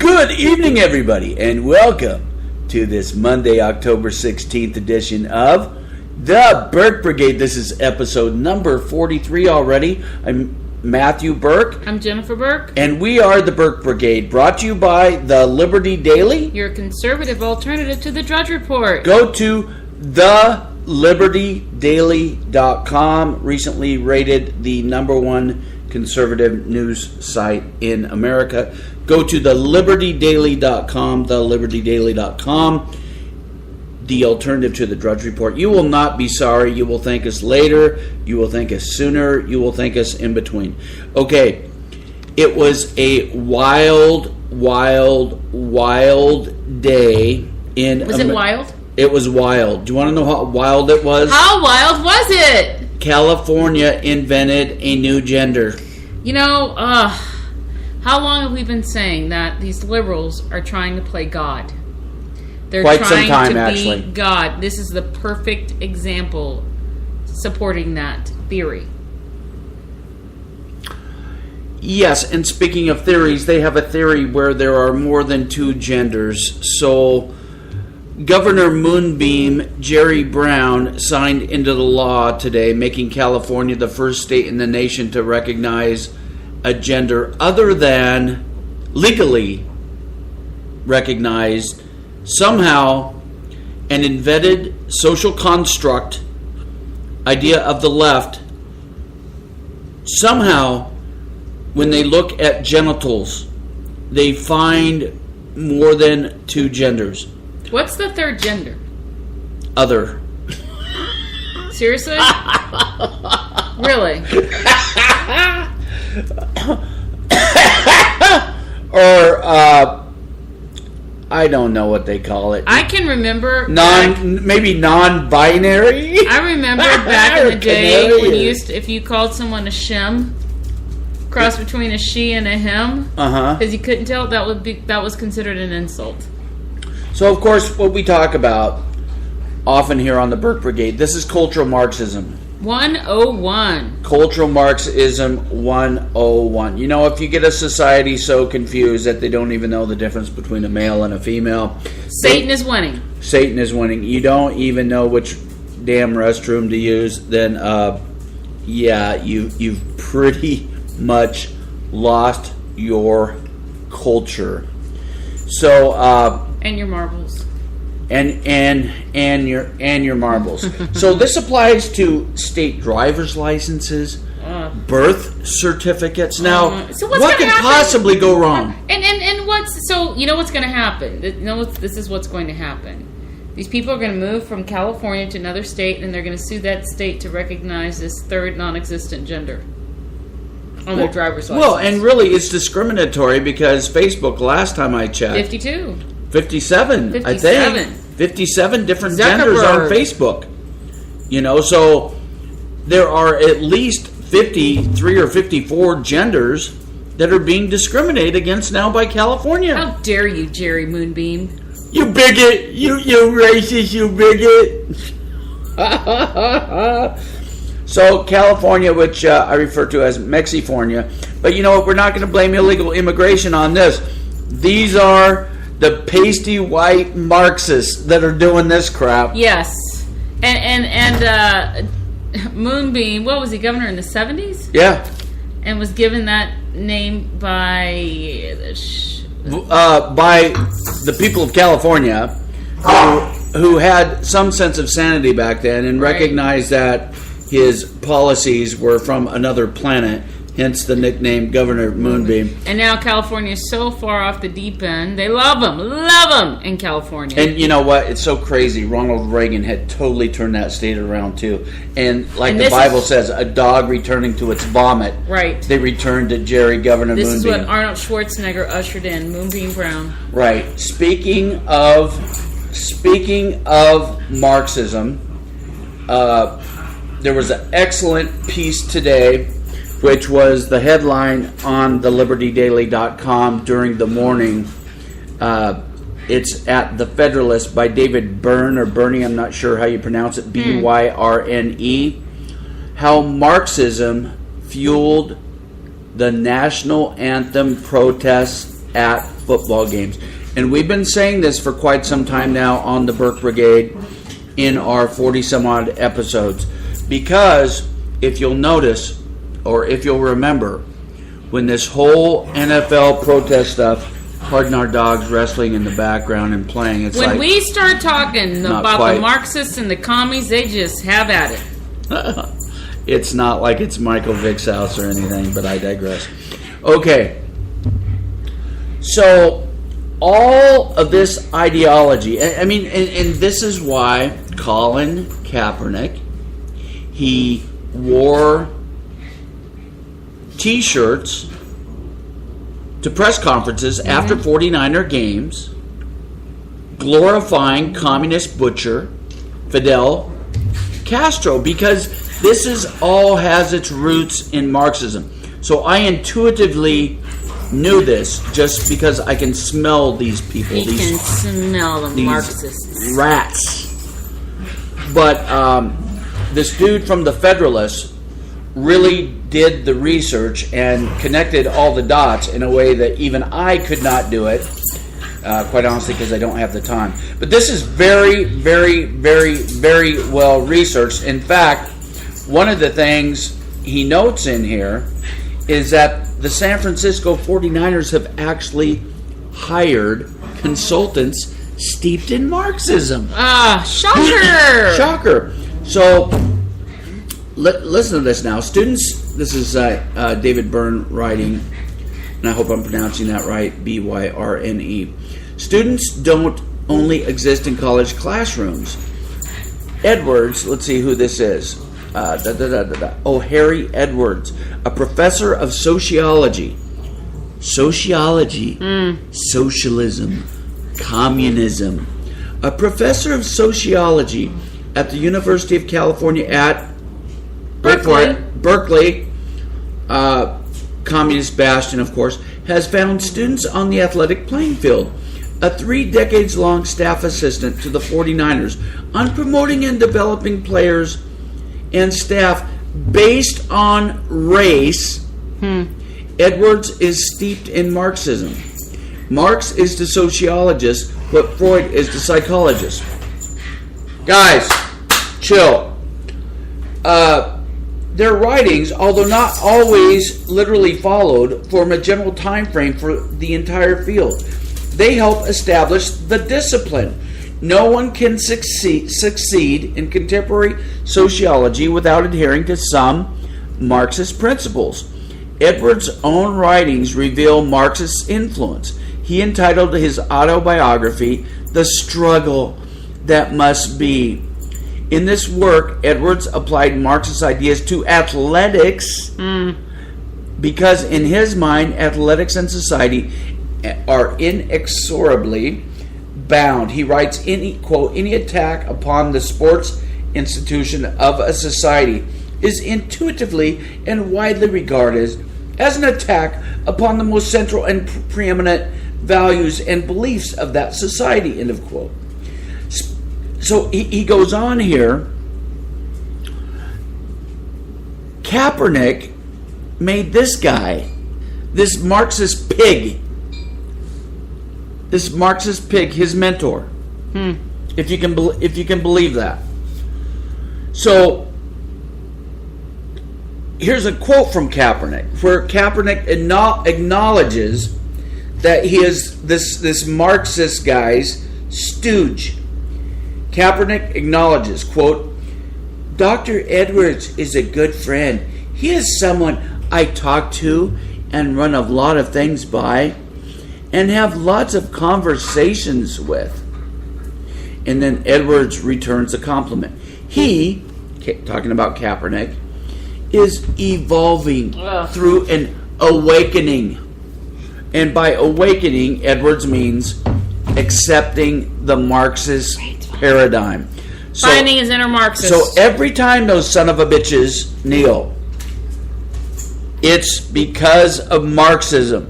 Good evening, everybody, and welcome to this Monday, October 16th edition of the Burke Brigade. This is episode number 43 already. I'm Matthew Burke. I'm Jennifer Burke. And we are the Burke Brigade, brought to you by the Liberty Daily. Your conservative alternative to the Drudge Report. Go to thelibertydaily.com, recently rated the number one conservative news site in America. Go to thelibertydaily.com, thelibertydaily.com, the alternative to the Drudge Report. You will not be sorry. You will thank us later. You will thank us sooner. You will thank us in between. Okay, it was a wild day in... Was it wild? It was wild. Do you want to know how wild it was? How wild was it? California invented a new gender. You know, how long have we been saying that these liberals are trying to play God? They're Quite trying some time, to actually. be God. This is the perfect example supporting that theory. Yes, and speaking of theories, they have a theory where there are more than two genders. So Governor Moonbeam Jerry Brown signed into the law today, making California the first state in the nation to recognize a gender other than legally recognized. Somehow, an invented social construct idea of the left, somehow, when they look at genitals, they find more than two genders. What's the third gender? Other. Seriously? Really? Or, I don't know what they call it. I can remember... Maybe non-binary? I remember back in the day when if you called someone a shem, cross between a she and a him, because you couldn't tell, that was considered an insult. So, of course, what we talk about often here on the Burke Brigade, this is cultural Marxism. 101. Cultural Marxism 101. You know, if you get a society so confused that they don't even know the difference between a male and a female, Satan is winning. Satan is winning. You don't even know which damn restroom to use, then, you've pretty much lost your culture. So, and your marbles. And your marbles. So this applies to state driver's licenses, birth certificates. Now, so what could possibly go wrong? And what's so you know what's going to happen? This is what's going to happen. These people are going to move from California to another state, and they're going to sue that state to recognize this third non-existent gender on their driver's license. Well, and really, it's discriminatory because Facebook, last time I checked, 57, I think. 57 different genders on Facebook. You know, so there are at least 53 or 54 genders that are being discriminated against now by California. How dare you, Jerry Moonbeam? You bigot! You racist, you bigot! So California, which I refer to as Mexifornia, but you know what? We're not going to blame illegal immigration on this. These are the pasty white Marxists that are doing this crap. Yes, and Moonbeam, what was he, governor in the 70s? Yeah, and was given that name by the people of California, who had some sense of sanity back then and recognized that his policies were from another planet. Hence the nickname Governor Moonbeam. And now California is so far off the deep end. They love him in California. And you know what? It's so crazy. Ronald Reagan had totally turned that state around too. And like the Bible says, a dog returning to its vomit. Right. They returned to Governor Moonbeam. This is what Arnold Schwarzenegger ushered in, Moonbeam Brown. Right. Speaking of Marxism, there was an excellent piece today, which was the headline on thelibertydaily.com during the morning. It's at The Federalist by David Byrne, or Bernie, I'm not sure how you pronounce it, Byrne. How Marxism fueled the national anthem protests at football games. And we've been saying this for quite some time now on the Burke Brigade in our 40-some-odd episodes. Because if you'll notice, or if you'll remember, when this whole NFL protest stuff, pardon our dogs wrestling in the background and playing, it's when like... When we start talking about quite. the Marxists and the commies, they just have at it. It's not like it's Michael Vick's house or anything, but I digress. Okay. So, all of this ideology, I mean, and this is why Colin Kaepernick, he wore T-shirts to press conferences after 49er games, glorifying communist butcher Fidel Castro, because this is all has its roots in Marxism. So I intuitively knew this just because I can smell these people. You can smell the Marxists. Rats. But this dude from the Federalist really did the research and connected all the dots in a way that even I could not do it, quite honestly, because I don't have the time. But this is very, very, very, very well researched. In fact, one of the things he notes in here is that the San Francisco 49ers have actually hired consultants steeped in Marxism. Shocker! Shocker. So, listen to this now. Students, this is David Byrne writing, and I hope I'm pronouncing that right, Byrne. Students don't only exist in college classrooms. Edwards, let's see who this is. Harry Edwards, a professor of sociology. Socialism, communism. A professor of sociology at the University of California at Berkeley, communist bastion, of course, has found students on the athletic playing field. A 3 decades long staff assistant to the 49ers on promoting and developing players and staff based on race. Edwards is steeped in Marxism. Marx is the sociologist, but Freud is the psychologist. Guys, chill. Their writings, although not always literally followed, form a general time frame for the entire field. They help establish the discipline. No one can succeed in contemporary sociology without adhering to some Marxist principles. Edwards' own writings reveal Marxist influence. He entitled his autobiography, "The Struggle That Must Be." In this work, Edwards applied Marxist ideas to athletics because in his mind, athletics and society are inexorably bound. He writes, quote, any attack upon the sports institution of a society is intuitively and widely regarded as an attack upon the most central and preeminent values and beliefs of that society, end of quote. So he goes on here. Kaepernick made this guy, this Marxist pig, his mentor. If you can believe that. So here's a quote from Kaepernick, where Kaepernick acknowledges that he is this Marxist guy's stooge. Kaepernick acknowledges, quote, Dr. Edwards is a good friend. He is someone I talk to and run a lot of things by and have lots of conversations with. And then Edwards returns a compliment. He, talking about Kaepernick, is evolving through an awakening. And by awakening, Edwards means accepting the Marxist paradigm. So, finding his inner Marxist. So every time those son of a bitches kneel, it's because of Marxism.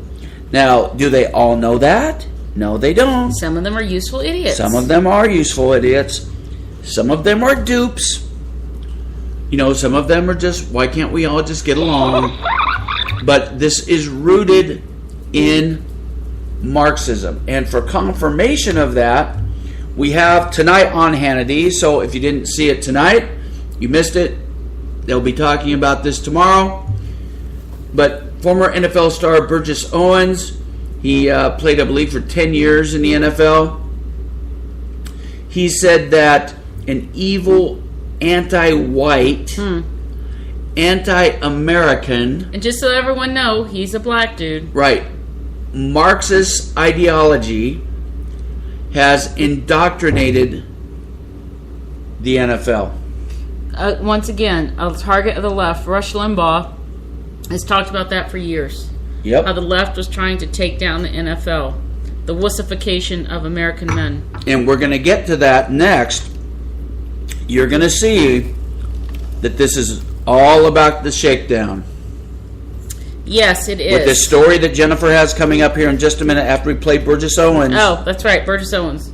Now, do they all know that? No, they don't. Some of them are useful idiots. Some of them are useful idiots. Some of them are dupes. You know, some of them are just, why can't we all just get along? But this is rooted in Marxism. And for confirmation of that, we have tonight on Hannity. So if you didn't see it tonight, you missed it. They'll be talking about this tomorrow. But former NFL star Burgess Owens, he played, I believe, for 10 years in the NFL. He said that an evil, anti-white, anti-American... And just so everyone know, he's a black dude. Right. Marxist ideology has indoctrinated the NFL. Once again, a target of the left, Rush Limbaugh, has talked about that for years. Yep. How the left was trying to take down the NFL. The wussification of American men. And we're going to get to that next. You're going to see that this is all about the shakedown. Yes, it is. With this story that Jennifer has coming up here in just a minute after we play Burgess Owens. Oh, that's right, Burgess Owens.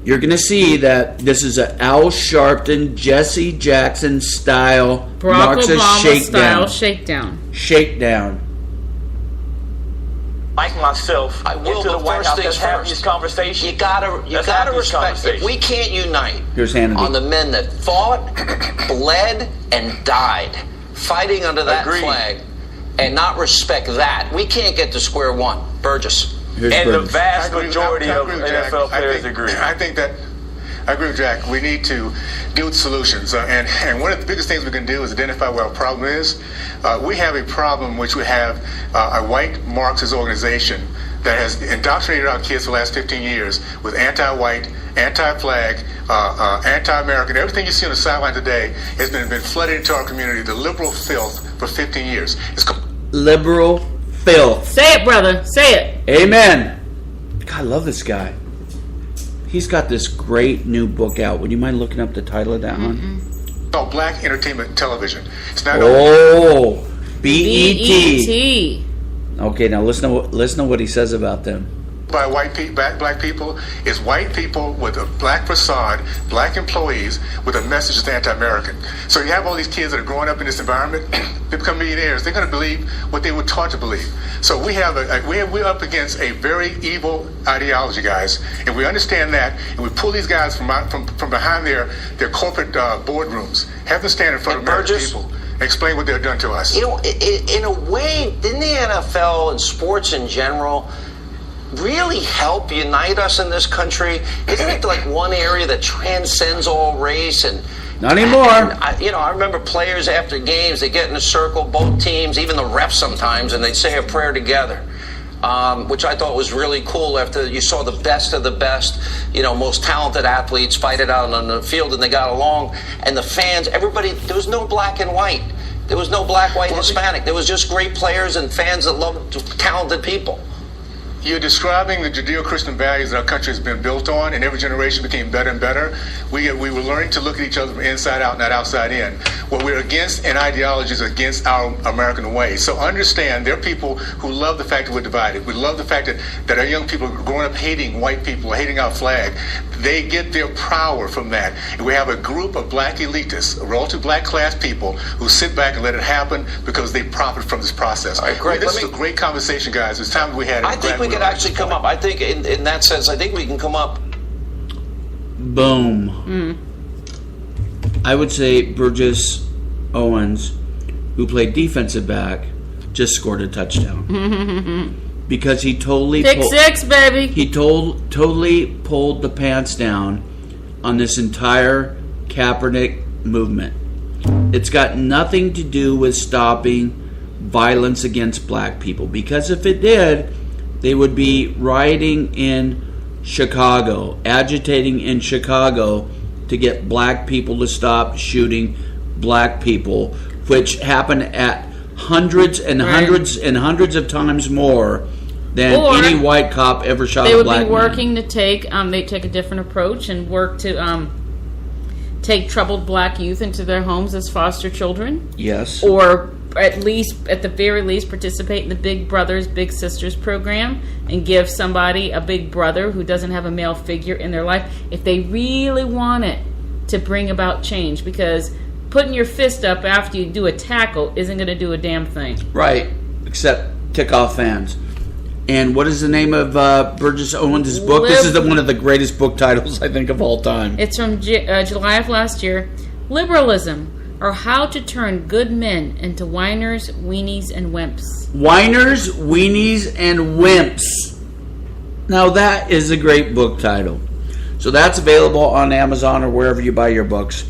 You're going to see that this is an Al Sharpton, Jesse Jackson style Barack Marxist Obama style shakedown. Shakedown. Like myself, I will. The White House, let's have this conversation. You gotta respect. If we can't unite on the men that fought, bled, and died fighting under that flag, and not respect that, we can't get to square one. Burgess. The vast majority of NFL players agree. I agree with Jack. We need to deal with solutions. And one of the biggest things we can do is identify what our problem is. We have a problem which we have a white Marxist organization that has indoctrinated our kids for the last 15 years with anti-white, anti-flag, anti-American. Everything you see on the sideline today has been flooded into our community, the liberal filth, for 15 years. It's liberal filth. Say it, brother. Say it. Amen. God, I love this guy. He's got this great new book out. Would you mind looking up the title of that one? called Black Entertainment Television. It's not BET. Okay, now listen to what he says about them. By black people is white people with a black facade, black employees with a message that's anti-American. So you have all these kids that are growing up in this environment. They become millionaires. They're going to believe what they were taught to believe. So we're up against a very evil ideology, guys. And we understand that, and we pull these guys from behind their corporate boardrooms, have them stand in front of American people. Explain what they've done to us. You know, in a way, didn't the NFL and sports in general really help unite us in this country? Isn't it like one area that transcends all race? And not anymore. I remember players after games, they get in a circle, both teams, even the refs sometimes, and they'd say a prayer together, which I thought was really cool. After you saw the best of the best, most talented athletes fight it out on the field, and they got along, and the fans, everybody, there was no black and white. There was no black, white, Hispanic. There was just great players and fans that loved talented people. You're describing the Judeo-Christian values that our country has been built on, and every generation became better and better. We were learning to look at each other from inside out, not outside in. What we're against in ideology is against our American way. So understand, there are people who love the fact that we're divided. We love the fact that our young people are growing up hating white people, hating our flag. They get their power from that. And we have a group of black elitists, relative black class people, who sit back and let it happen because they profit from this process. All right, Greg, this is a great conversation, guys. It's time we had it. I think we could actually come up. I think in that sense, I think we can come up. Boom. I would say Burgess Owens, who played defensive back, just scored a touchdown. Because he totally Pick six, baby. He totally pulled the pants down on this entire Kaepernick movement. It's got nothing to do with stopping violence against black people, because if it did, they would be rioting in Chicago, agitating in Chicago to get black people to stop shooting black people, which happened at hundreds and hundreds and hundreds of times more than any white cop ever shot a black man. They would be working to take a different approach and work to take troubled black youth into their homes as foster children. Yes. Or at the very least, participate in the Big Brothers, Big Sisters program and give somebody a big brother who doesn't have a male figure in their life if they really want it to bring about change. Because putting your fist up after you do a tackle isn't going to do a damn thing. Right, except tick off fans. And what is the name of Burgess Owens' book? This is one of the greatest book titles, I think, of all time. It's from July of last year. Liberalism, or How to Turn Good Men into Whiners, Weenies, and Wimps. Whiners, Weenies, and Wimps. Now that is a great book title. So that's available on Amazon or wherever you buy your books.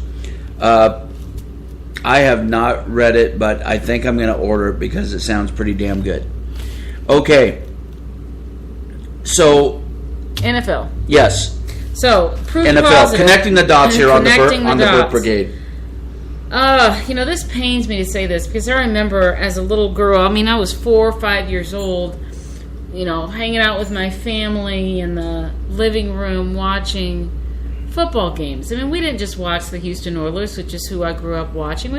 I have not read it, but I think I'm going to order it because it sounds pretty damn good. Okay. So, NFL. Yes. So, proof NFL. positive. Connecting the dots here on the BURKE Brigade. This pains me to say this because I remember as a little girl, I was 4 or 5 years old, hanging out with my family in the living room watching football games. we didn't just watch the Houston Oilers, which is who I grew up watching.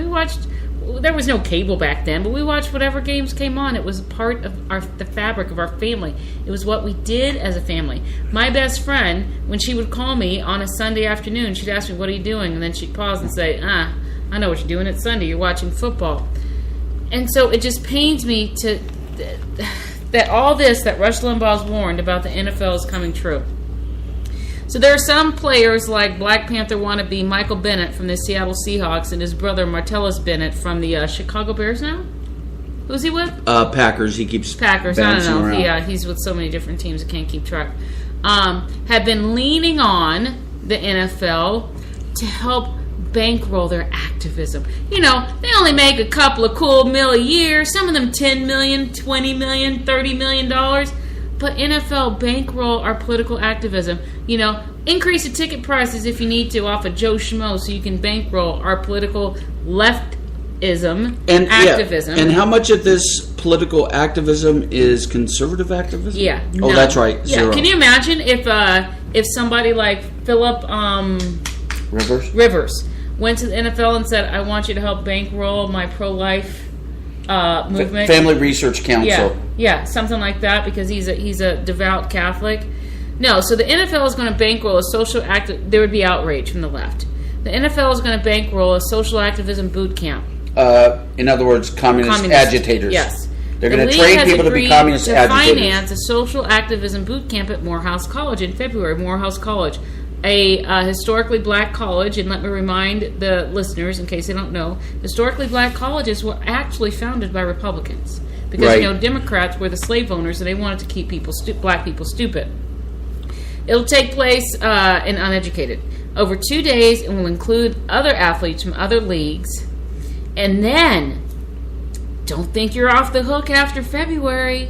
There was no cable back then, but we watched whatever games came on. It was part of the fabric of our family. It was what we did as a family. My best friend, when she would call me on a Sunday afternoon, she'd ask me, "What are you doing?" And then she'd pause and say, "I know what you're doing. It's Sunday. You're watching football." And so it just pains me that all this that Rush Limbaugh's warned about the NFL is coming true. So there are some players like Black Panther wannabe Michael Bennett from the Seattle Seahawks and his brother Martellus Bennett from the Chicago Bears now? Who's he with? Packers. He keeps Packers. I don't know. Yeah, he's with so many different teams I can't keep track. Have been leaning on the NFL to help bankroll their activism. They only make a couple of cool $1 a year. Some of them $10 million, $20 million, $30 million. But NFL bankroll our political activism. Increase the ticket prices if you need to off of Joe Schmo so you can bankroll our political leftism and activism. Yeah. And how much of this political activism is conservative activism? Yeah. Oh, that's right. Yeah. 0. Can you imagine if somebody like Philip Rivers went to the NFL and said, "I want you to help bankroll my pro-life movement, Family Research Council." Yeah, something like that, because he's a devout Catholic. No, so the NFL is going to bankroll a social active. There would be outrage from the left. The NFL is going to bankroll a social activism boot camp. In other words, communist agitators. Yes, they're going to train people to be communist agitators. Finance a social activism boot camp at Morehouse College in February. Morehouse College, a historically black college, and let me remind the listeners, in case they don't know, historically black colleges were actually founded by Republicans because Democrats were the slave owners and they wanted to keep black people stupid. It'll take place in Uneducated over 2 days and will include other athletes from other leagues. And then, don't think you're off the hook after February.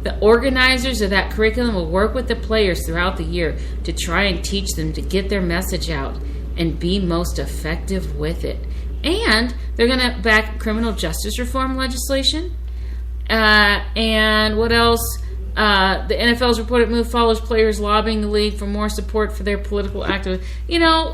The organizers of that curriculum will work with the players throughout the year to try and teach them to get their message out and be most effective with it. And they're going to back criminal justice reform legislation. And what else? The NFL's reported move follows players lobbying the league for more support for their political activism.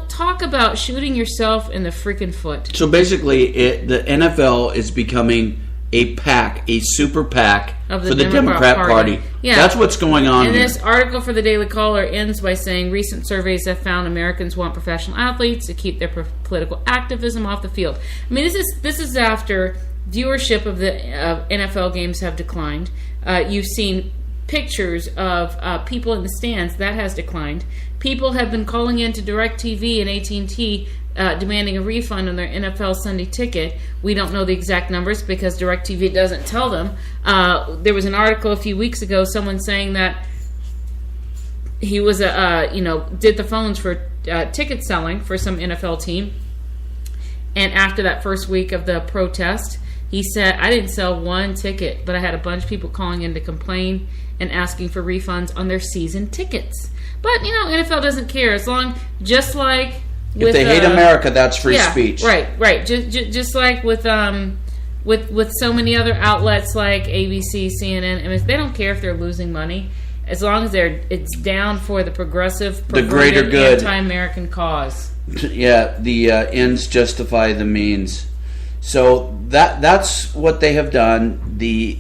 Talk about shooting yourself in the freaking foot. So basically, the NFL is becoming a PAC, a super PAC for the Democrat Party. Yeah. That's what's going on and here. This article for the Daily Caller ends by saying recent surveys have found Americans want professional athletes to keep their political activism off the field. This is after viewership of the NFL games have declined. You've seen pictures of people in the stands. That has declined. People have been calling in to DirecTV and AT&T demanding a refund on their NFL Sunday ticket. We don't know the exact numbers because DirecTV doesn't tell them. There was an article a few weeks ago, someone saying that he was did the phones for ticket selling for some NFL team, and after that first week of the protest, he said, "I didn't sell one ticket, but I had a bunch of people calling in to complain and asking for refunds on their season tickets." But NFL doesn't care, as long, just like if they hate America, that's free speech. Right. Just like with so many other outlets like ABC, CNN. They don't care if they're losing money, as long as it's down for the progressive, the greater good, anti-American cause. Yeah, the ends justify the means. So that's what they have done. The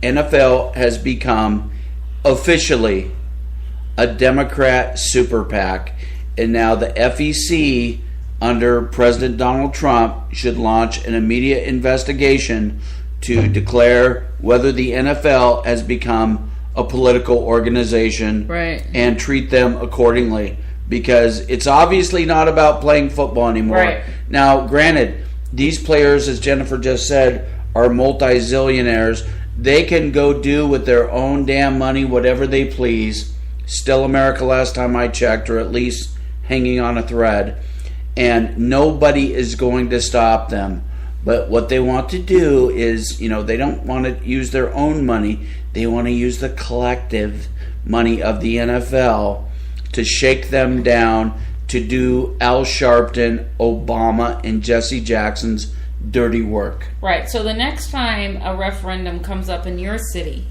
NFL has become officially a Democrat super PAC. And now the FEC, under President Donald Trump, should launch an immediate investigation to declare whether the NFL has become a political organization, right, and treat them accordingly, because it's obviously not about playing football anymore. Right. Now, granted, these players, as Jennifer just said, are multi-zillionaires. They can go do with their own damn money whatever they please. Still America last time I checked, or at least hanging on a thread. And nobody is going to stop them. But what they want to do is, they don't want to use their own money. They want to use the collective money of the NFL to shake them down, to do Al Sharpton, Obama, and Jesse Jackson's dirty work. Right. So the next time a referendum comes up in your city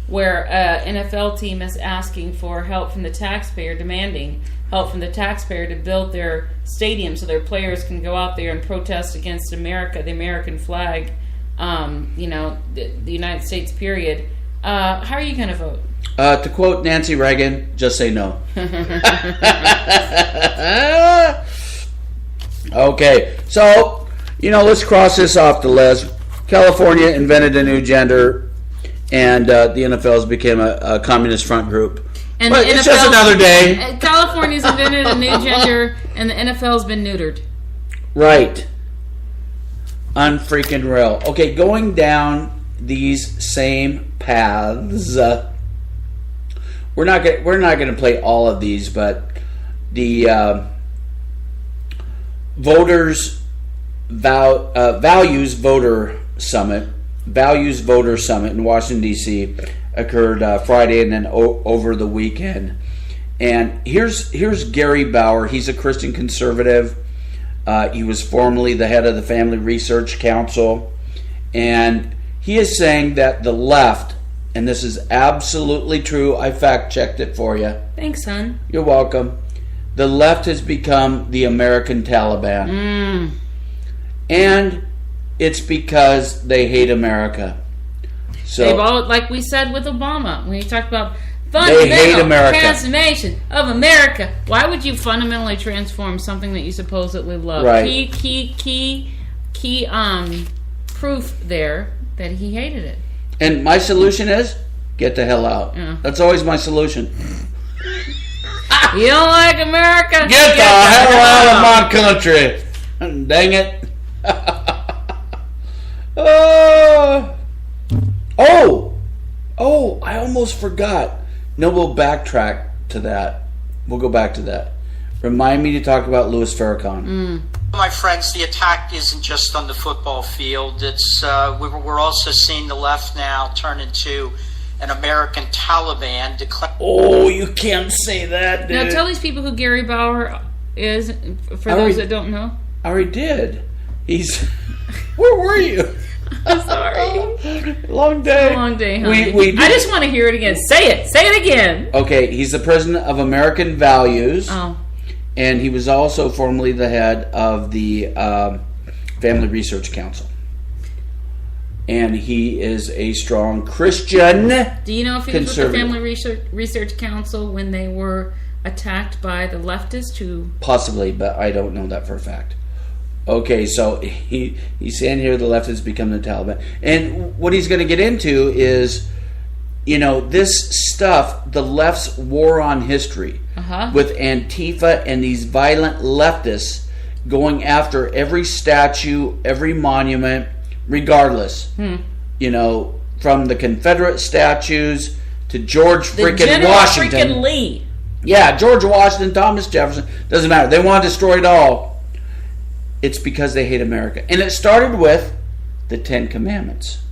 where an NFL team is asking for help from the taxpayer, demanding help from the taxpayer to build their stadium so their players can go out there and protest against America, the American flag, the United States, period, how are you going to vote? To quote Nancy Reagan, just say no. Okay, so, let's cross this off the list. California invented a new gender, and the NFL has become a communist front group. And but it's just another day. California's invented a new gender, and the NFL's been neutered. Right. Unfreaking real. Okay, going down these same paths. We're not going to play all of these, but the Values Voter Summit in Washington D.C. occurred Friday and then over the weekend. And here's Gary Bauer. He's a Christian conservative. He was formerly the head of the Family Research Council, and he is saying that the left, and this is absolutely true, I fact-checked it for you. Thanks, son. You're welcome. The left has become the American Taliban. And it's because they hate America. So they've all, like we said with Obama, when he talked about fundamental transformation of America. Why would you fundamentally transform something that you supposedly love? Right. Key proof there that he hated it. And my solution is, get the hell out. Yeah. That's always my solution. You don't like America? Get the hell out of my country. Dang it. I almost forgot. No, we'll backtrack to that. We'll go back to that. Remind me to talk about Louis Farrakhan. My friends, the attack isn't just on the football field. It's we're also seeing the left now turn into an American Taliban. Oh, you can't say that, dude. Now tell these people who Gary Bauer is, for those that don't know. I already did. He's... Where were you? I'm sorry. Long day. It's a long day, honey. I just want to hear it again. Say it. Say it again. Okay, he's the president of American Values. Oh. And he was also formerly the head of the Family Research Council. And he is a strong Christian. Do you know if he was with the Family Research Council when they were attacked by the leftists who... Possibly, but I don't know that for a fact. Okay, so he's saying here the left has become the Taliban. And what he's going to get into is, this stuff, the left's war on history, with Antifa and these violent leftists going after every statue, every monument, regardless. From the Confederate statues to George freaking Washington. Freaking Lee. Yeah, George Washington, Thomas Jefferson, doesn't matter. They want to destroy it all. It's because they hate America. And it started with the Ten Commandments.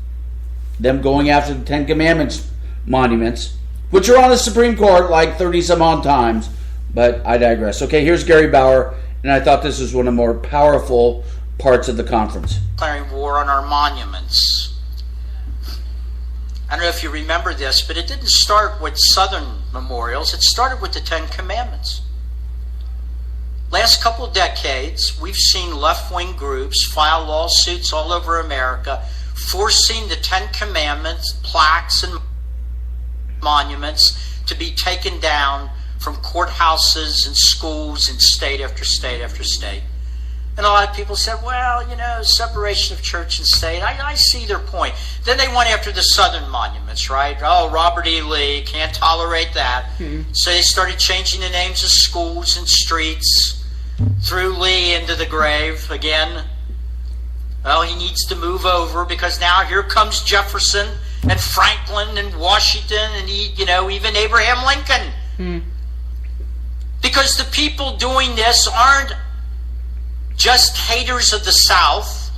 Them going after the Ten Commandments monuments, which are on the Supreme Court like 30-some-odd times. But I digress. Okay, here's Gary Bauer, and I thought this was one of the more powerful parts of the conference. Declaring war on our monuments. I don't know if you remember this, but it didn't start with Southern memorials. It started with the Ten Commandments. Last couple of decades, we've seen left-wing groups file lawsuits all over America forcing the Ten Commandments, plaques, and monuments to be taken down from courthouses and schools in state after state after state. And a lot of people said, well, separation of church and state. I see their point. Then they went after the Southern monuments, right? Oh, Robert E. Lee, can't tolerate that. So they started changing the names of schools and streets, threw Lee into the grave again. Well, he needs to move over because now here comes Jefferson and Franklin and Washington and even Abraham Lincoln. Because the people doing this aren't just haters of the South.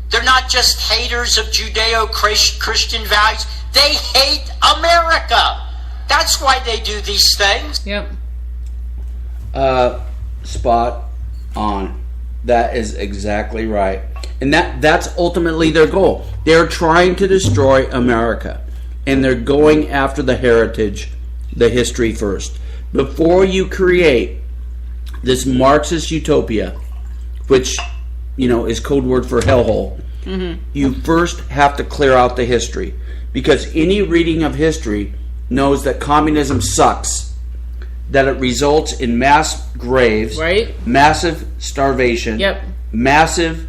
They're not just haters of Judeo-Christian values. They hate America. That's why they do these things. Yep. Spot on. That is exactly right. And that's ultimately their goal. They're trying to destroy America. And they're going after the heritage, the history first. Before you create this Marxist utopia, which, is code word for hellhole, you first have to clear out the history. Because any reading of history knows that communism sucks, that it results in mass graves, right? Massive starvation, yep, massive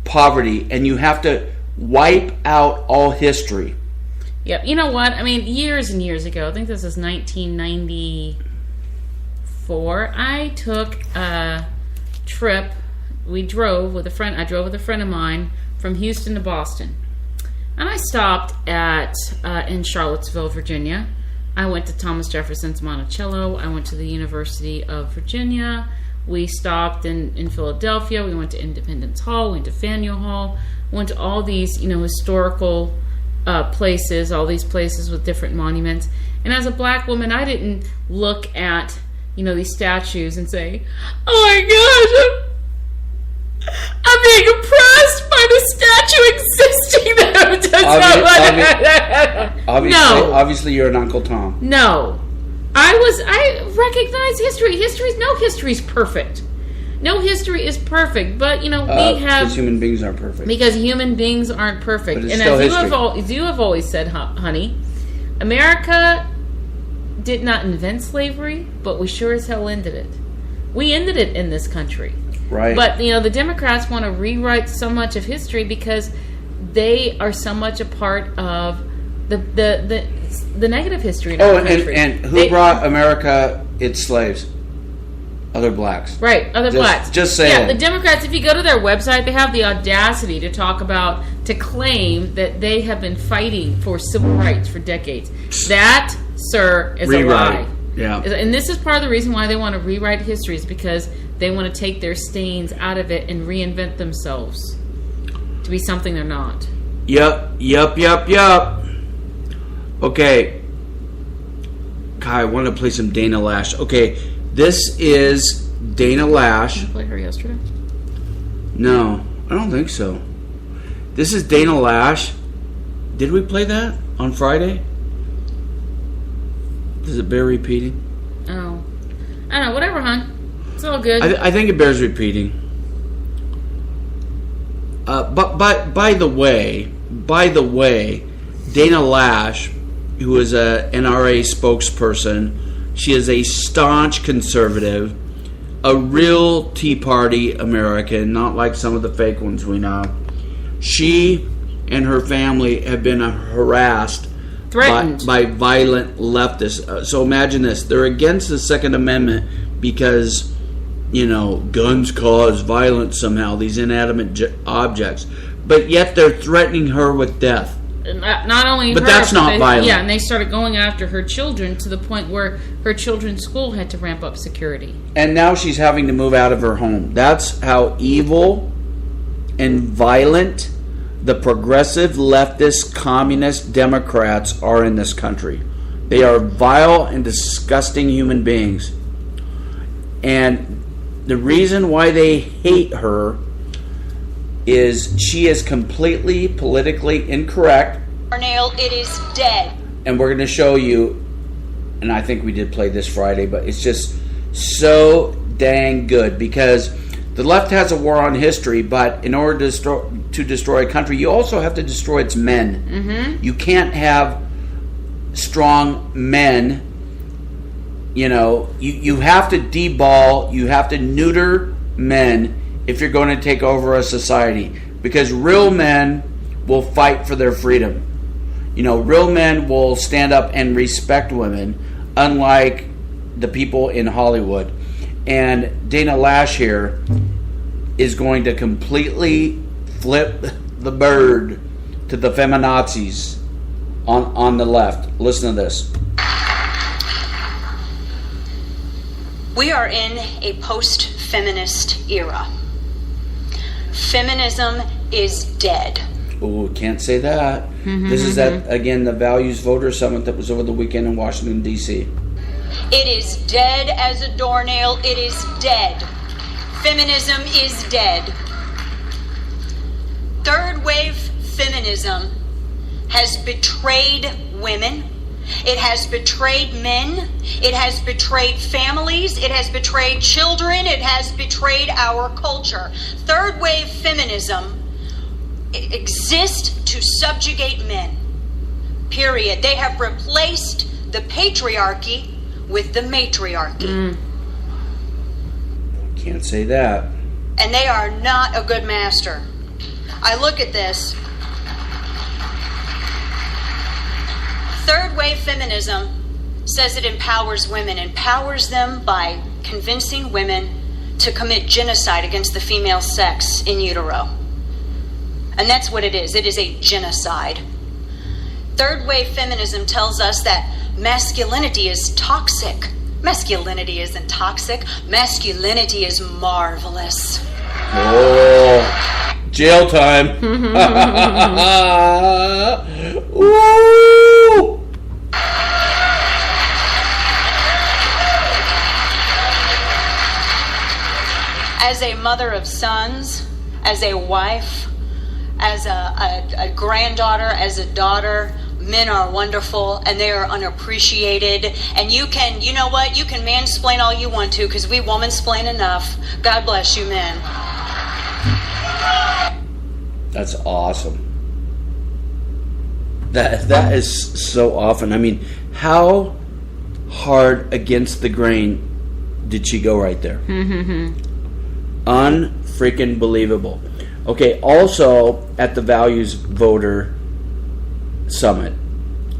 poverty, and you have to wipe out all history. Yep. You know what? I mean, years and years ago, I think this is 1994, I took a trip. I drove with a friend of mine from Houston to Boston. And I stopped in Charlottesville, Virginia. I went to Thomas Jefferson's Monticello. I went to the University of Virginia. We stopped in Philadelphia. We went to Independence Hall. We went to Faneuil Hall. We went to all these, historical places, all these places with different monuments. And as a black woman, I didn't look at, these statues and say, oh my gosh, I'm being oppressed by the statue existing. Obviously, you're an Uncle Tom. No. I recognize history. No history is perfect. No history is perfect, but we have, because human beings aren't perfect. Because human beings aren't perfect, and as you have always said, honey, America did not invent slavery, but we sure as hell ended it. We ended it in this country, right? But the Democrats want to rewrite so much of history because they are so much a part of the negative history in our country. And who brought America its slaves? Other blacks. Right, blacks. Just saying. Yeah, the Democrats, if you go to their website, they have the audacity to claim that they have been fighting for civil rights for decades. That, sir, is a lie. Yeah. And this is part of the reason why they want to rewrite history, is because they want to take their stains out of it and reinvent themselves to be something they're not. Yup. Okay. God, I want to play some Dana Lash. Okay, this is Dana Lash. Did you play her yesterday? No, I don't think so. This is Dana Lash. Did we play that on Friday? Does it bear repeating? Oh. I don't know. Whatever, hon. It's all good. I think it bears repeating. But by the way, Dana Lash, who is a NRA spokesperson, she is a staunch conservative, a real Tea Party American, not like some of the fake ones we know. She and her family have been harassed, threatened by violent leftists. So imagine this: they're against the Second Amendment because, guns cause violence somehow, these inanimate objects. But yet they're threatening her with death. Not only but her, that's not violent. Yeah, and they started going after her children to the point where her children's school had to ramp up security. And now she's having to move out of her home. That's how evil and violent the progressive, leftist, communist Democrats are in this country. They are vile and disgusting human beings. And the reason why they hate her is she is completely politically incorrect. Arnale, it is dead. And we're going to show you, and I think we did play this Friday, but it's just so dang good, because the left has a war on history, but in order to destroy a country, you also have to destroy its men. Mm-hmm. You can't have strong men. You have to deball, you have to neuter men if you're going to take over a society, because real men will fight for their freedom. Real men will stand up and respect women, unlike the people in Hollywood. And Dana Lash here is going to completely flip the bird to the feminazis on the left. Listen to this. We are in a post-feminist era. Feminism is dead. Oh, can't say that. This is again the Values Voter Summit that was over the weekend in Washington, D.C. It is dead as a doornail. It is dead. Feminism is dead. Third wave feminism has betrayed women. It has betrayed men. It has betrayed families. It has betrayed children. It has betrayed our culture. Third wave feminism exists to subjugate men. Period. They have replaced the patriarchy with the matriarchy. Can't say that. And they are not a good master. I look at this. Third wave feminism says it empowers women, empowers them by convincing women to commit genocide against the female sex in utero. And that's what it is. It is a genocide. Third wave feminism tells us that masculinity is toxic. Masculinity isn't toxic. Masculinity is marvelous. Oh, jail time. Woo! As a mother of sons, as a wife, as a granddaughter, as a daughter, men are wonderful and they are unappreciated. And you know what? You can mansplain all you want to because we womansplain enough. God bless you, men. That's awesome. That is so often. I mean, how hard against the grain did she go right there? Unfreaking believable. Okay, also at the Values Voter Summit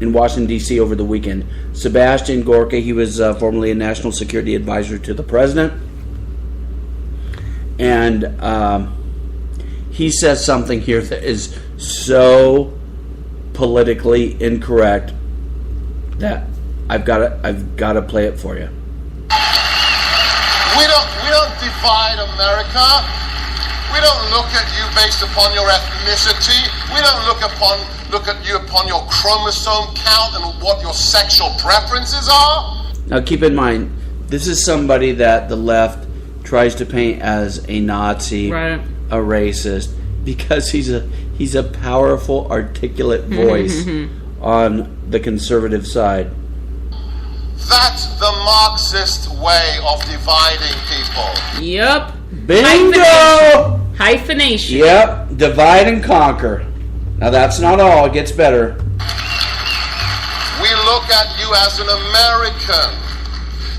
in Washington, D.C. over the weekend, Sebastian Gorka, he was formerly a national security advisor to the president, and he says something here that is so politically incorrect that I've got to play it for you. We don't divide America. We don't look at you based upon your ethnicity. We don't look at you upon your chromosome count and what your sexual preferences are. Now keep in mind, this is somebody that the left tries to paint as a Nazi, right, a racist, because he's a powerful, articulate voice on the conservative side. That's the Marxist way of dividing people. Yep. Bingo! Hyphenation. Yep, divide and conquer. Now that's not all, it gets better. We look at you as an American.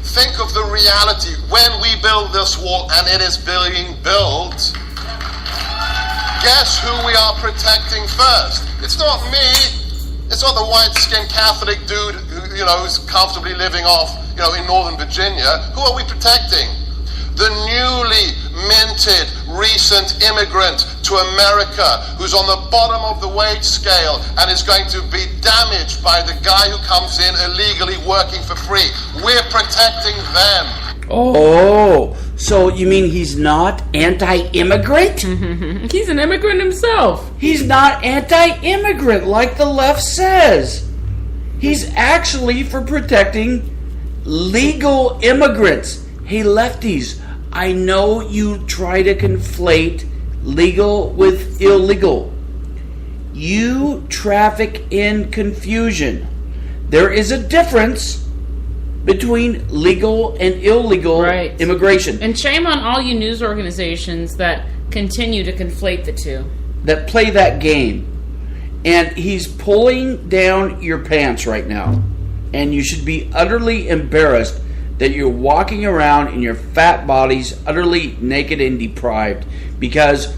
Think of the reality. When we build this wall, and it is being built, guess who we are protecting first? It's not me. It's not the white-skinned Catholic dude who's comfortably living off, in Northern Virginia. Who are we protecting? The newly minted recent immigrant to America who's on the bottom of the wage scale and is going to be damaged by the guy who comes in illegally working for free. We're protecting them. Oh, so you mean he's not anti-immigrant? He's an immigrant himself. He's not anti-immigrant like the left says. He's actually for protecting legal immigrants. Hey, lefties, I know you try to conflate legal with illegal. You traffic in confusion. There is a difference between legal and illegal immigration. And shame on all you news organizations that continue to conflate the two. That play that game. And he's pulling down your pants right now. And you should be utterly embarrassed that you're walking around in your fat bodies, utterly naked and deprived, because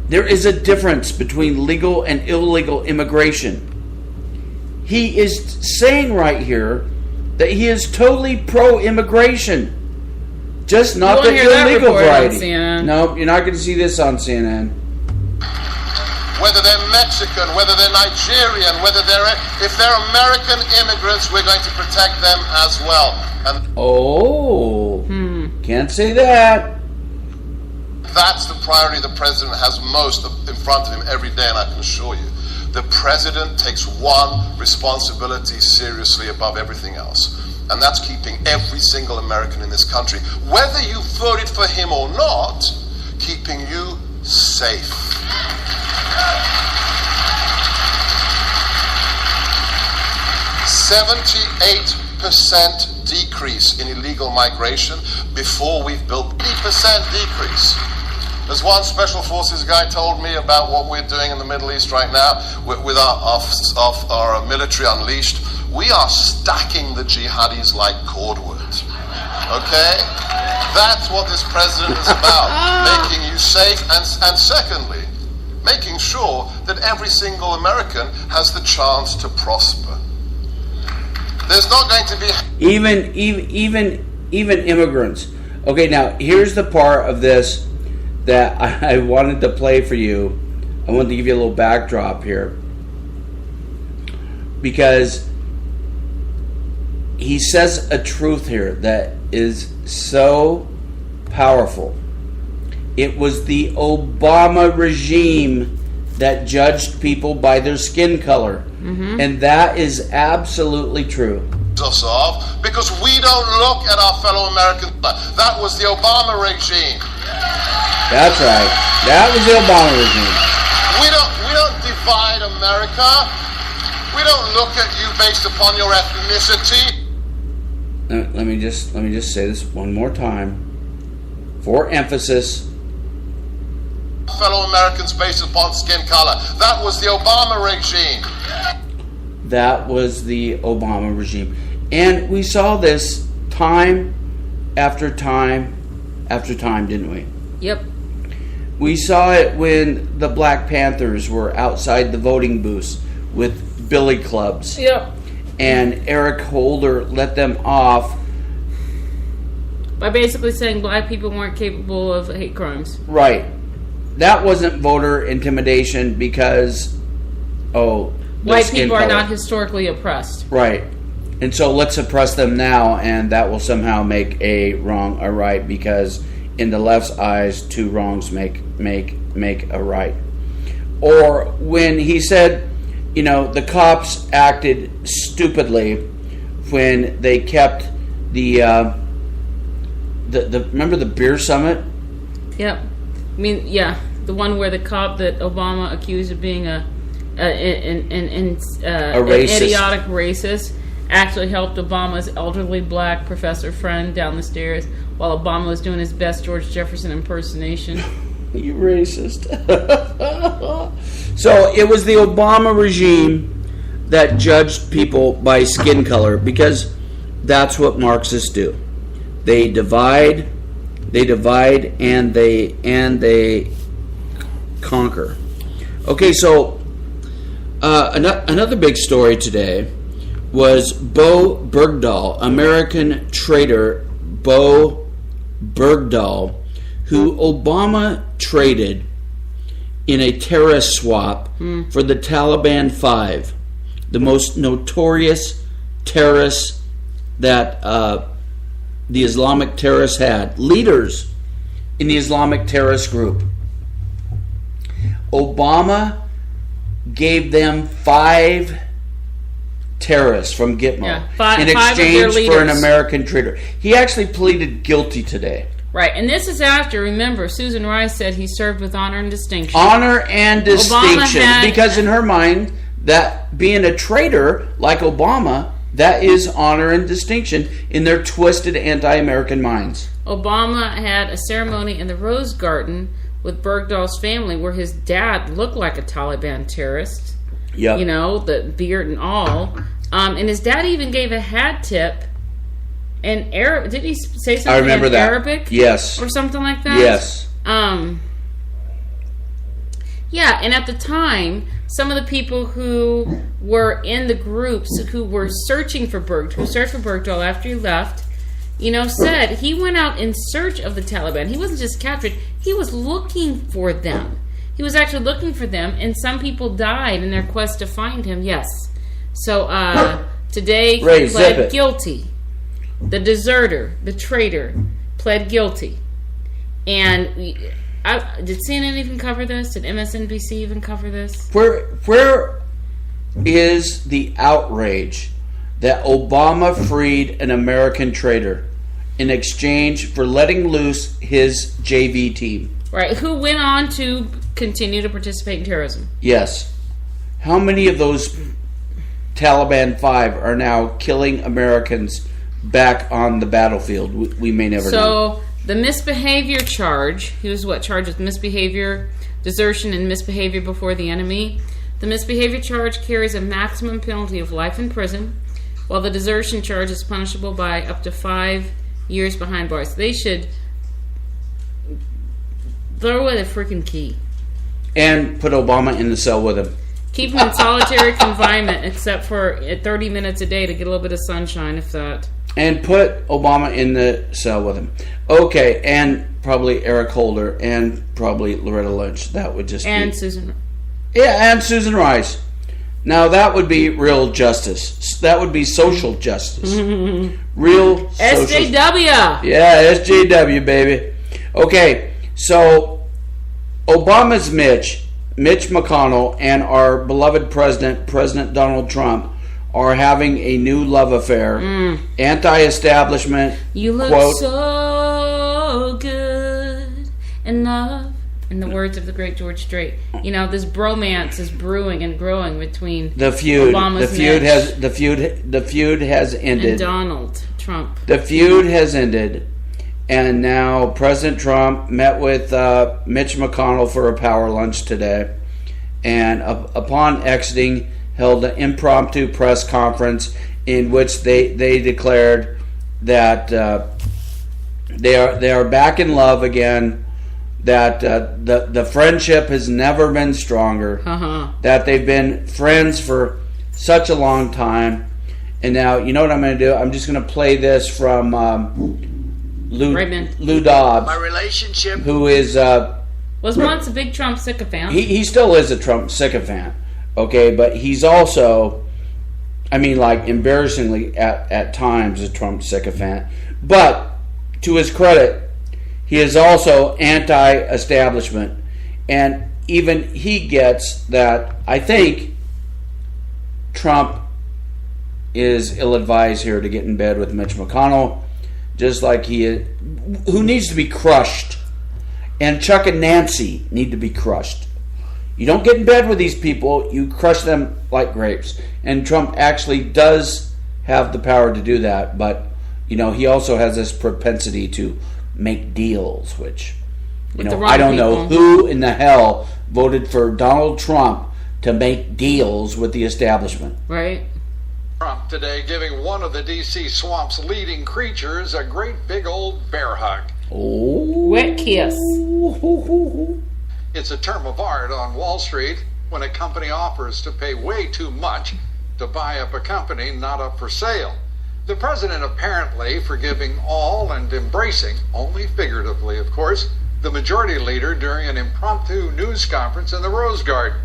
there is a difference between legal and illegal immigration. He is saying right here that he is totally pro-immigration, just not the illegal variety. No, you're not going to see this on CNN. Whether they're Mexican, whether they're Nigerian, if they're American immigrants, we're going to protect them as well. And can't say that. That's the priority the president has most in front of him every day, and I can assure you, the president takes one responsibility seriously above everything else, and that's keeping every single American in this country, whether you voted for him or not, keeping you safe. 78% decrease in illegal migration before we've built 80% decrease. There's one Special Forces guy told me about what we're doing in the Middle East right now with our military unleashed. We are stacking the jihadis like cordwood. Okay? That's what this president is about, making you safe, and secondly, making sure that every single American has the chance to prosper. There's not going to be even immigrants. Okay, now here's the part of this that I wanted to play for you. I wanted to give you a little backdrop here, because he says a truth here that is so powerful. It was the Obama regime that judged people by their skin color. And that is absolutely true. Because we don't look at our fellow Americans. That was the Obama regime. That's right. That was the Obama regime. We don't divide America. We don't look at you based upon your ethnicity. Let me just say this one more time for emphasis. Fellow Americans based upon skin color. That was the Obama regime. That was the Obama regime. And we saw this time after time after time, didn't we? Yep. We saw it when the Black Panthers were outside the voting booths with billy clubs. Yep. And Eric Holder let them off by basically saying black people weren't capable of hate crimes. Right. That wasn't voter intimidation because, white people are not historically oppressed. Right. And so let's suppress them now, and that will somehow make a wrong a right, because in the left's eyes, two wrongs make a right. Or when he said, the cops acted stupidly when they kept the remember the beer summit? Yep. The one where the cop that Obama accused of being an idiotic racist actually helped Obama's elderly black professor friend down the stairs while Obama was doing his best George Jefferson impersonation. You racist. So it was the Obama regime that judged people by skin color, because that's what Marxists do. They divide, and they conquer. Okay, so another big story today was Bo Bergdahl, American trader Bo Bergdahl, who Obama traded in a terrorist swap for the Taliban 5, the most notorious terrorists that the Islamic terrorists had, leaders in the Islamic terrorist group. Obama gave them 5 terrorists from Gitmo in exchange for an American trader. He actually pleaded guilty today. Right, and this is after, remember, Susan Rice said he served with honor and distinction. Honor and distinction, because in her mind, that being a traitor like Obama, that is honor and distinction in their twisted anti-American minds. Obama had a ceremony in the Rose Garden with Bergdahl's family where his dad looked like a Taliban terrorist. Yep. The beard and all. And his dad even gave a hat tip in Arab. Did he say something I remember in that. Arabic? Yes. Or something like that? Yes. Yeah, and at the time, some of the people who were in the groups who were searching for Burke, who searched for Bergdahl after he left, said he went out in search of the Taliban. He wasn't just captured, he was looking for them. He was actually looking for them, and some people died in their quest to find him, yes. So, today he pled guilty. The deserter, the traitor, pled guilty. And did CNN even cover this? Did MSNBC even cover this? Where is the outrage that Obama freed an American traitor in exchange for letting loose his JV team? Right, who went on to continue to participate in terrorism. Yes. How many of those Taliban 5 are now killing Americans back on the battlefield? We may never know. So, the misbehavior charge, he was charged with misbehavior, desertion, and misbehavior before the enemy. The misbehavior charge carries a maximum penalty of life in prison, while the desertion charge is punishable by up to 5 years behind bars. They should throw away the freaking key. And put Obama in the cell with him. Keep him in solitary confinement, except for 30 minutes a day to get a little bit of sunshine, if that. And put Obama in the cell with him. Okay, and probably Eric Holder, and probably Loretta Lynch. That would just and be... Susan. Yeah, and Susan Rice. Now, that would be real justice. That would be social justice. Real social... SJW! Yeah, SJW, baby. Okay, so Obama's Mitch McConnell, and our beloved President Donald Trump, are having a new love affair. Anti-establishment. You look quote, so good enough. In the words of the great George Strait, this bromance is brewing and growing between the feud. Obama's The feud has ended. And Donald Trump. The feud has ended, and now President Trump met with Mitch McConnell for a power lunch today, and upon exiting, held an impromptu press conference in which they declared that they are back in love again. That the friendship has never been stronger. That they've been friends for such a long time. And now, you know what I'm going to do? I'm just going to play this from Lou Dobbs. My relationship, who is was once a big Trump sycophant. He still is a Trump sycophant. Okay, but he's also, embarrassingly at times a Trump sycophant. But to his credit, he is also anti-establishment, and even he gets that. I think Trump is ill-advised here to get in bed with Mitch McConnell, just like who needs to be crushed, and Chuck and Nancy need to be crushed. You don't get in bed with these people, you crush them like grapes. And Trump actually does have the power to do that, but he also has this propensity to make deals, which I don't know who in the hell voted for Donald Trump to make deals with the establishment. Right. Trump today giving one of the D.C. swamp's leading creatures a great big old bear hug. Oh, wet kiss. It's a term of art on Wall Street when a company offers to pay way too much to buy up a company not up for sale. The president apparently forgiving all and embracing, only figuratively of course, the majority leader during an impromptu news conference in the Rose Garden.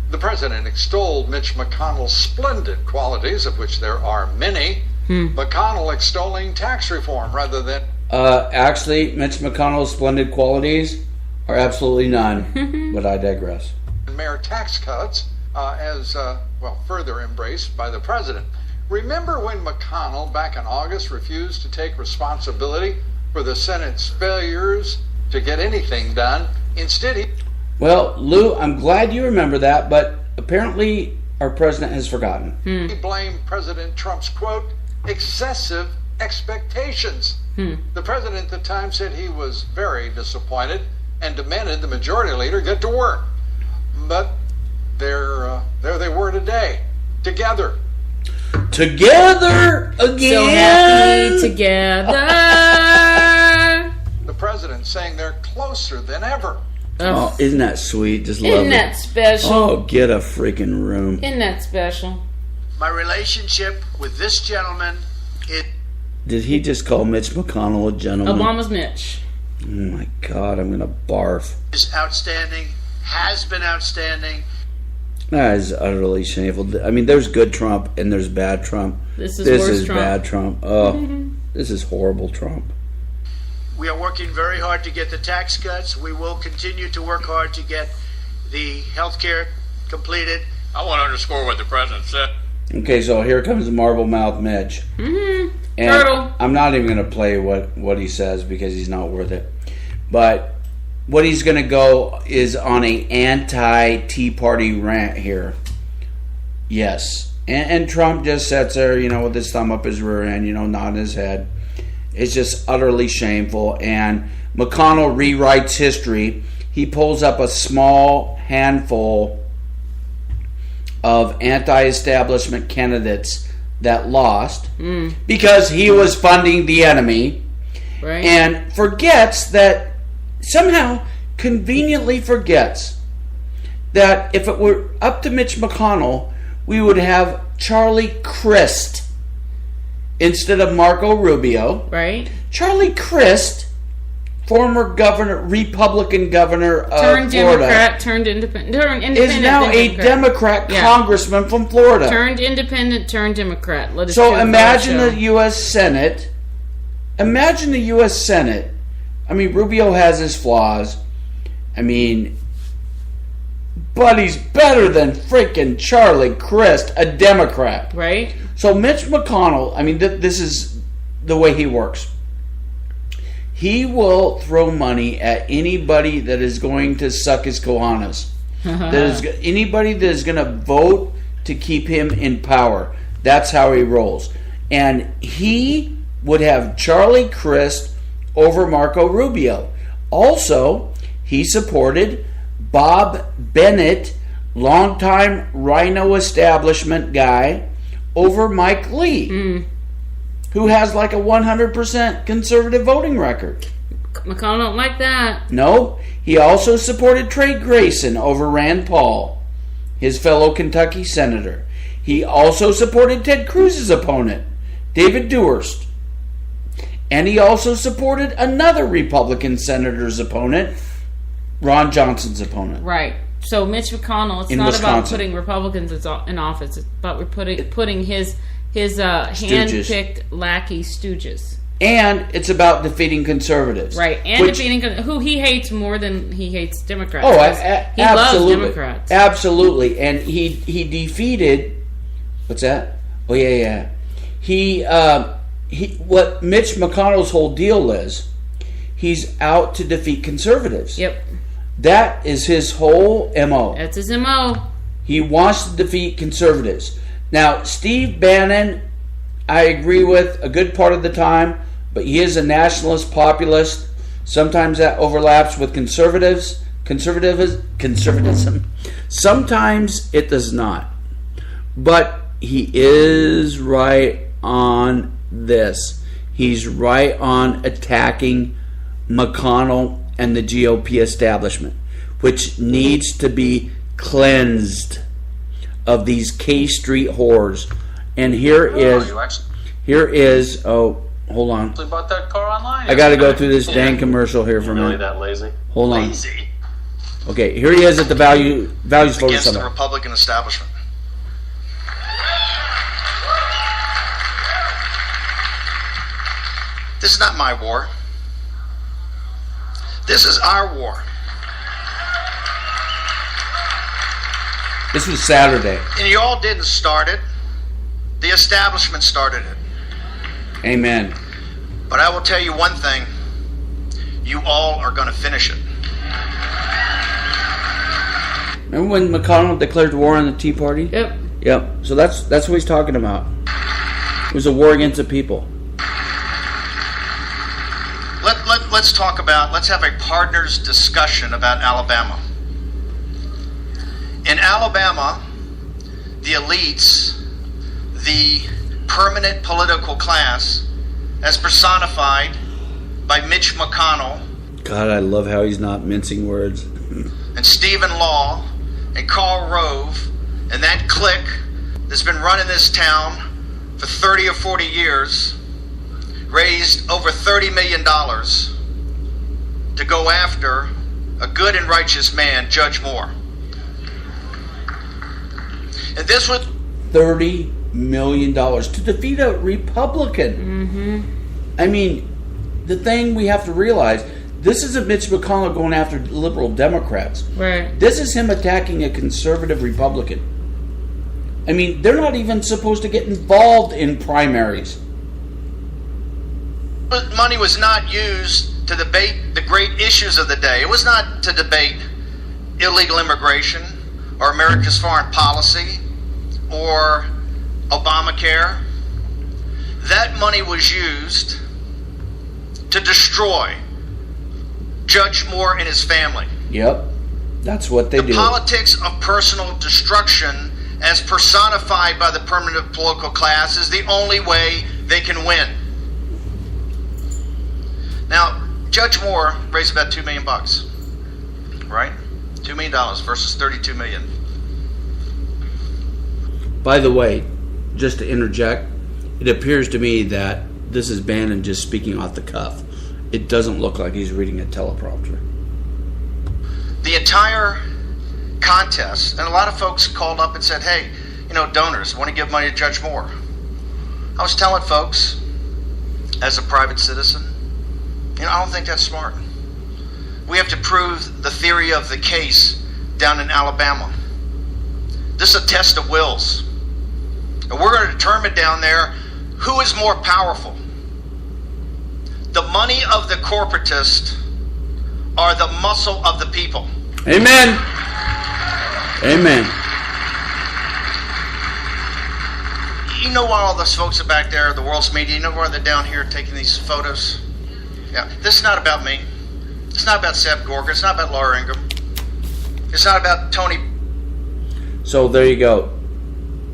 The president extolled Mitch McConnell's splendid qualities, of which there are many. McConnell extolling tax reform rather than... Actually, Mitch McConnell's splendid qualities are absolutely none, but I digress. Mere tax cuts further embraced by the president. Remember when McConnell, back in August, refused to take responsibility for the Senate's failures to get anything done? Instead, he... Well, Lou, I'm glad you remember that, but apparently our president has forgotten. He blamed President Trump's, quote, excessive expectations. The president at the time said he was very disappointed and demanded the majority leader get to work. But there they were today, together. Together again. So happy together. The president saying they're closer than ever. Oh, isn't that sweet? Just love Isn't it. that special? Oh, get a freaking room. Isn't that special? My relationship with this gentleman, Did he just call Mitch McConnell a gentleman? Obama's Mitch. Oh my God, I'm gonna barf. is outstanding, has been outstanding. That is utterly shameful. I mean, there's good Trump and there's bad Trump. This is worse Trump. Bad Trump. Oh, this is horrible Trump. We are working very hard to get the tax cuts. We will continue to work hard to get the health care completed. I want to underscore what the president said. Okay, so here comes the marble mouth Mitch. Mm-hmm. And Turtle. I'm not even going to play what he says because he's not worth it. But what he's going to go is on a anti-Tea Party rant here. Yes. And Trump just sits there, with his thumb up his rear end, nodding his head. It's just utterly shameful. And McConnell rewrites history. He pulls up a small handful of anti-establishment candidates that lost because he was funding the enemy, Right. and forgets that, somehow conveniently forgets that if it were up to Mitch McConnell, we would have Charlie Crist instead of Marco Rubio. Right. Charlie Crist, former Republican governor of Turned Florida, Democrat, turned independent. is now a Democrat congressman from Florida. Turned independent, turned Democrat. Let us So do imagine the the U.S. Senate. Imagine the U.S. Senate. I mean, Rubio has his flaws. I mean, but he's better than freaking Charlie Crist, a Democrat. Right. So Mitch McConnell, I mean, this is the way he works. He will throw money at anybody that is going to suck his cojones. Anybody that is going to vote to keep him in power. That's how he rolls. And he would have Charlie Crist over Marco Rubio. Also, he supported Bob Bennett, longtime Rhino establishment guy, over Mike Lee, who has like a 100% conservative voting record. McConnell don't like that. No, he also supported Trey Grayson over Rand Paul, his fellow Kentucky senator. He also supported Ted Cruz's opponent, David Dewhurst. And he also supported another Republican senator's opponent, Ron Johnson's opponent. Right. So Mitch McConnell, it's In not Wisconsin. about putting Republicans in office. It's about putting his hand-picked lackey stooges. And it's about defeating conservatives. Right. And defeating who he hates more than he hates Democrats. Oh, he absolutely. loves Democrats. Absolutely. And he defeated, what's that? Oh, yeah. What Mitch McConnell's whole deal is, he's out to defeat conservatives. Yep. That is his whole MO. That's his MO. He wants to defeat conservatives. Now, Steve Bannon, I agree with a good part of the time, but he is a nationalist populist. Sometimes that overlaps with conservatism. Sometimes it does not. But he is right on this. He's right on attacking McConnell and the GOP establishment, which needs to be cleansed of these K Street whores. And here is oh, hold on. I bought that car online. I got to go through this dang commercial here for a minute. Really that lazy? Hold on. Okay, here he is at the Values Voters Against the Summit. Republican establishment. This is not my war. This is our war. This was Saturday. And you all didn't start it. The establishment started it. Amen. But I will tell you one thing. You all are going to finish it. Remember when McConnell declared war on the Tea Party? Yep. Yep. So that's what he's talking about. It was a war against the people. Let's have a partners discussion about Alabama. In Alabama, the elites, the permanent political class as personified by Mitch McConnell. God, I love how he's not mincing words. And Stephen Law and Karl Rove and that clique that's been running this town for 30 or 40 years raised over $30 million to go after a good and righteous man, Judge Moore. And this was $30 million to defeat a Republican. Mm-hmm. I mean, the thing we have to realize, this isn't Mitch McConnell going after liberal Democrats. Right. This is him attacking a conservative Republican. I mean, they're not even supposed to get involved in primaries. money was not used to debate the great issues of the day. It was not to debate illegal immigration or America's foreign policy or Obamacare. That money was used to destroy Judge Moore and his family. Yep, that's what they do. The politics of personal destruction, as personified by the permanent political class, is the only way they can win. Now, Judge Moore raised about $2 million, right? $2 million versus $32 million. By the way, just to interject, it appears to me that this is Bannon just speaking off the cuff. It doesn't look like he's reading a teleprompter. The entire contest, and a lot of folks called up and said, hey, you know, donors want to give money to Judge Moore. I was telling folks, as a private citizen, you know, I don't think that's smart. We have to prove the theory of the case down in Alabama. This is a test of wills. And we're going to determine down there who is more powerful. The money of the corporatist or the muscle of the people. Amen. Amen. You know why all those folks are back there, the world's media, you know why they're down here taking these photos? Yeah, this is not about me. It's not about Seb Gorka. It's not about Laura Ingraham. It's not about Tony. So there you go.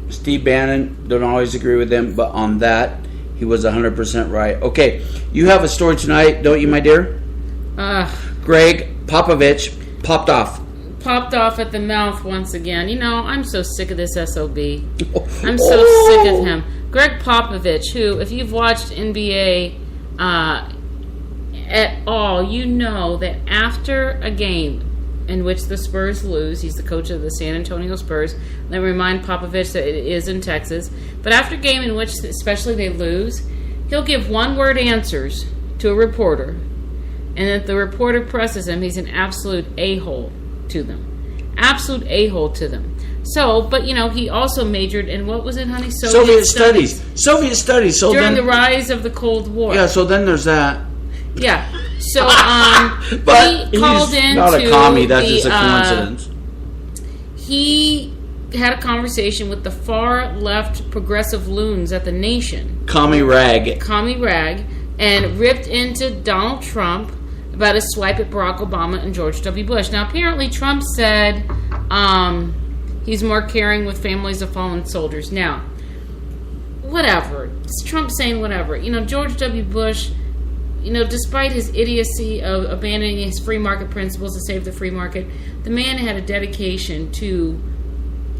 Steve Bannon, don't always agree with him, but on that, he was 100% right. Okay, you have a story tonight, don't you, my dear? Greg Popovich popped off. Popped off at the mouth once again. You know, I'm so sick of this SOB. I'm so sick of him. Greg Popovich, who, if you've watched NBA at all, you know that after a game in which the Spurs lose, he's the coach of the San Antonio Spurs. Let me remind Popovich that it is in Texas. But after a game in which especially they lose, he'll give one-word answers to a reporter. And if the reporter presses him, he's an absolute a-hole to them. Absolute a-hole to them. So, but you know, he also majored in, what was it, honey? Soviet studies. Soviet studies. So during then, the rise of the Cold War. Yeah, so then there's that. Yeah. So, but he called in not a to commie, that's the, just a coincidence. He had a conversation with the far left progressive loons at the Nation. Commie rag, and ripped into Donald Trump about his swipe at Barack Obama and George W. Bush. Now, apparently Trump said he's more caring with families of fallen soldiers. Now, whatever. It's Trump saying whatever. You know, George W. Bush, you know, despite his idiocy of abandoning his free market principles to save the free market, the man had a dedication to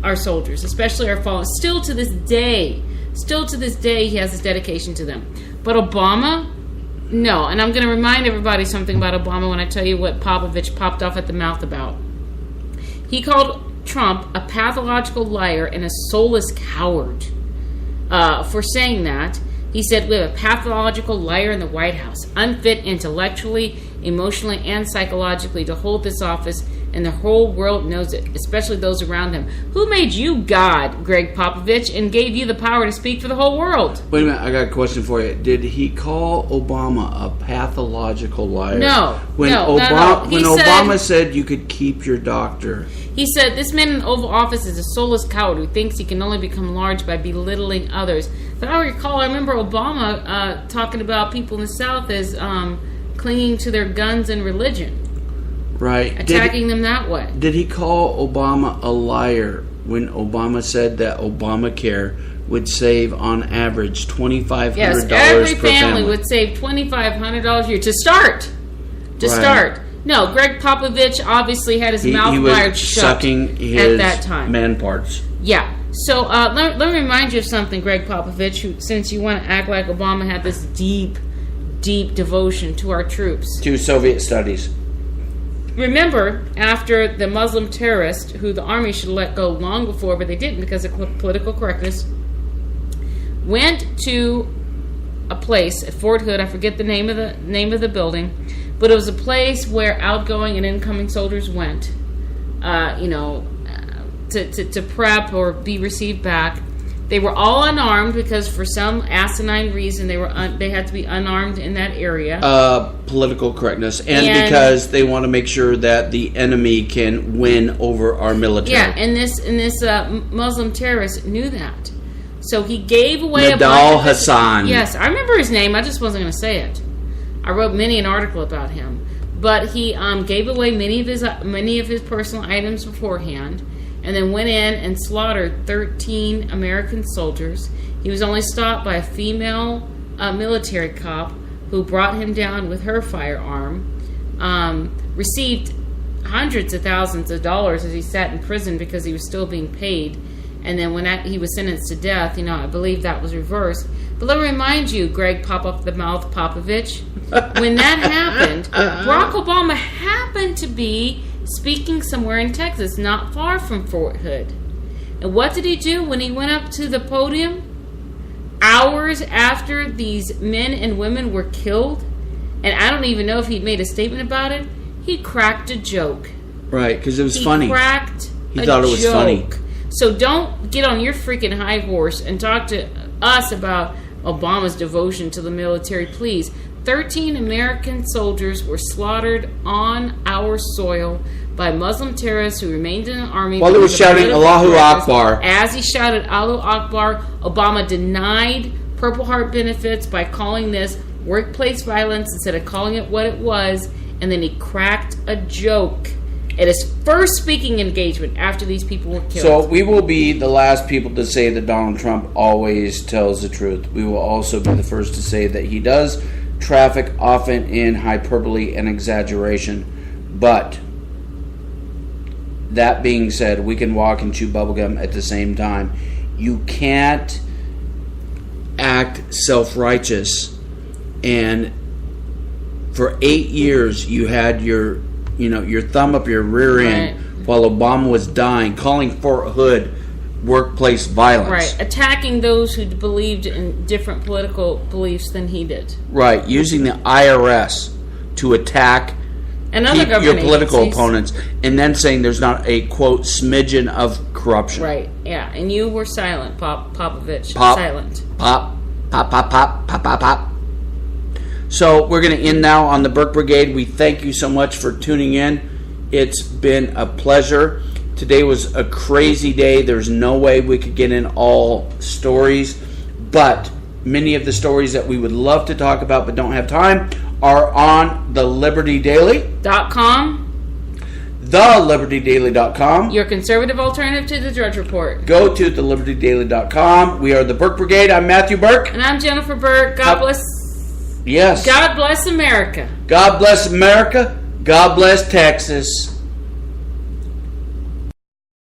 our soldiers, especially our fallen. Still to this day, he has this dedication to them. But Obama, no. And I'm going to remind everybody something about Obama when I tell you what Popovich popped off at the mouth about. He called Trump a pathological liar and a soulless coward for saying that. He said, we have a pathological liar in the White House, unfit intellectually, emotionally, and psychologically to hold this office, and the whole world knows it, especially those around him. Who made you God, Greg Popovich, and gave you the power to speak for the whole world? Wait a minute, I got a question for you. Did he call Obama a pathological liar? No. When Obama said you could keep your doctor. He said, this man in the Oval Office is a soulless coward who thinks he can only become large by belittling others. But I recall, I remember Obama talking about people in the South as clinging to their guns and religion. Right. Attacking them that way. Did he call Obama a liar when Obama said that Obamacare would save on average $2,500 Yes, every per family would save $2,500 a year to start. No, Greg Popovich obviously had his mouth wired shut sucking his at that time. man parts. Yeah. So let me remind you of something, Greg Popovich, who, since you want to act like Obama had this deep, deep devotion to our troops. To Soviet studies. Remember, after the Muslim terrorist, who the army should have let go long before, but they didn't because of political correctness, went to a place at Fort Hood. I forget the name of the building, but it was a place where outgoing and incoming soldiers went, to prep or be received back. They were all unarmed because for some asinine reason they had to be unarmed in that area. Political correctness, and because they want to make sure that the enemy can win over our military. Yeah, and this Muslim terrorist knew that, so he gave away Nadal Hassan. Yes, I remember his name. I just wasn't going to say it. I wrote many an article about him, but he gave away many of his personal items beforehand. And then went in and slaughtered 13 American soldiers. He was only stopped by a female military cop who brought him down with her firearm. Received hundreds of thousands of dollars as he sat in prison because he was still being paid. And then when he was sentenced to death, I believe that was reversed. But let me remind you, Greg Pop-Up-the-Mouth Popovich, when that happened, Barack Obama happened to be speaking somewhere in Texas, not far from Fort Hood. And what did he do when he went up to the podium? Hours after these men and women were killed, and I don't even know if he made a statement about it, he cracked a joke. Right, because it was funny. He thought it was funny. So don't get on your freaking high horse and talk to us about Obama's devotion to the military, please. 13 American soldiers were slaughtered on our soil by Muslim terrorists who remained in the army. While he was shouting Allahu Akbar. As he shouted Allahu Akbar, Obama denied Purple Heart benefits by calling this workplace violence instead of calling it what it was, and then he cracked a joke at his first speaking engagement after these people were killed. So we will be the last people to say that Donald Trump always tells the truth. We will also be the first to say that he does traffic often in hyperbole and exaggeration. But that being said, we can walk and chew bubblegum at the same time. You can't act self-righteous, and for 8 years you had your thumb up your rear end while Obama was dying, calling Fort Hood workplace violence. Right, attacking those who believed in different political beliefs than he did. Right, using the IRS to attack your political opponents, and then saying there's not a, quote, smidgen of corruption. Right, yeah, and you were silent, Popovich. Silent. Pop. So we're going to end now on the Burke Brigade. We thank you so much for tuning in. It's been a pleasure. Today was a crazy day. There's no way we could get in all stories, but many of the stories that we would love to talk about but don't have time are on thelibertydaily.com. thelibertydaily.com. Your conservative alternative to the Drudge Report. Go to thelibertydaily.com. We are the Burke Brigade. I'm Matthew Burke. And I'm Jennifer Burke. God bless. Yes. God bless America. God bless America. God bless Texas.